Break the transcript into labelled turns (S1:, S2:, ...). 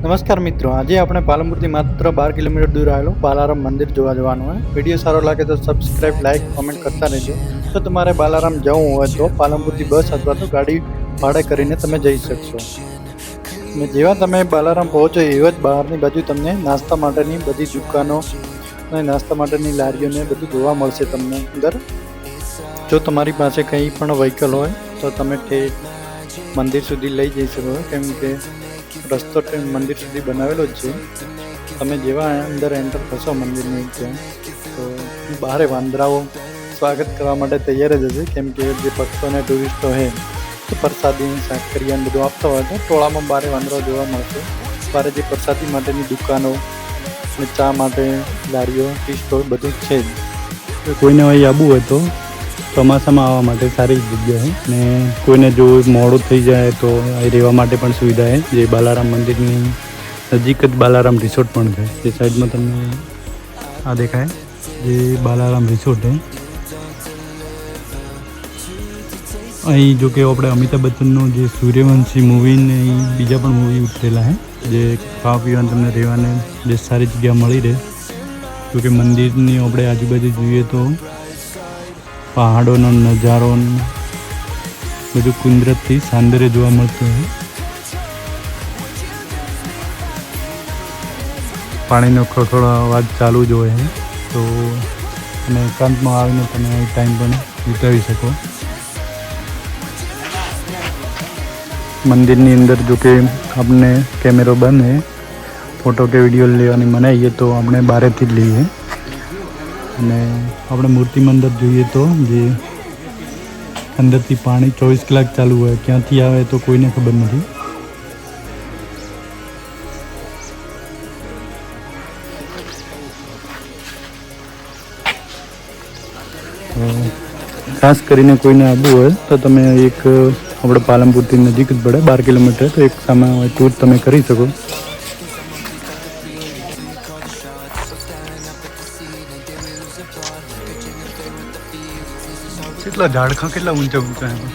S1: નમસ્કાર મિત્રો, આજે આપણે પાલનપુરથી માત્ર 12 કિલોમીટર દૂર આવેલું બાલારામ મંદિર જોવા જવાનું હોય. વિડીયો સારો લાગે તો સબસ્ક્રાઇબ, લાઇક, કોમેન્ટ કરતા રહેજો. જો તમારે બાલારામ જવું હોય તો પાલનપુરથી બસ અથવા તો ગાડી ભાડે કરીને તમે જઈ શકશો. અને જેવા તમે બાલારામ પહોંચો એવા જ બહારની બાજુ તમને નાસ્તા માટેની બધી દુકાનો અને નાસ્તા માટેની લારીઓ ને બધું જોવા મળશે તમને અંદર. જો તમારી પાસે કંઈ પણ વ્હીકલ હોય તો તમે મંદિર સુધી લઈ જઈ શકો, કેમ કે રસ્તો મંદિર સુધી બનાવેલો જ છે. તમે જેવા અંદર એન્ટર થશો મંદિરની ત્યાં તો બહારે વાંદરાઓ સ્વાગત કરવા માટે તૈયાર જ હશે, કેમ કે જે ભક્તો અને ટુરિસ્ટો છે તો પ્રસાદી શાકરિયા બધું આપતા હોય તો ટોળામાં બારે વાંદરાઓ જોવા મળશે. બારે જે પ્રસાદી માટેની દુકાનો અને ચા માટે લારીઓ, ટી સ્ટોલ બધું જ છે જ.
S2: કોઈને અહીં આવવું હોય તો ચોમાસામાં આવવા માટે સારી જગ્યા છે. ને કોઈને જો મોડું થઈ જાય તો અહીં રહેવા માટે પણ સુવિધા છે. જે બાલારામ મંદિરની નજીક જ બાલારામ રિસોર્ટ પણ છે. જે સાઈડમાં તમને આ દેખાય જે બાલારામ રિસોર્ટ છે. અહીં જો કે આપણે અમિતાભ બચ્ચનનું જે સૂર્યવંશી મૂવીને બીજા પણ મૂવી ઉતરેલા છે. જે ખાવા પીવાનું તમને રહેવાને જે સારી જગ્યા મળી રહે. જોકે મંદિરની આપણે આજુબાજુ જોઈએ તો પહાડોનો નજારો બધું કુદરતથી સૌંદર્ય જોવા મળતું હોય. પાણીનો ખળખળો અવાજ ચાલુ જ હોય તો અને એકાંતમાં આવીને તમે ટાઈમ પણ વિતાવી શકો. મંદિરની અંદર જો કે આપણે કેમેરો બંધ છે, ફોટો કે વિડીયો લેવાની મનાઈએ તો આપણે બહારેથી જ લઈએ. અને આપણે મૂર્તિ મંદિર જોઈએ તો જે અંદરથી પાણી 24 કલાક ચાલુ હોય, ક્યાંથી આવે તો કોઈને ખબર નથી. ખાસ કરીને કોઈને આવવું હોય તો તમે એક આપણે પાલનપુરથી નજીક જ પડે 12 કિલોમીટર, તો એક સામે ટૂર તમે કરી શકો. કેટલા ઝાડખા કેટલા ઊંચા ઊંચા છે.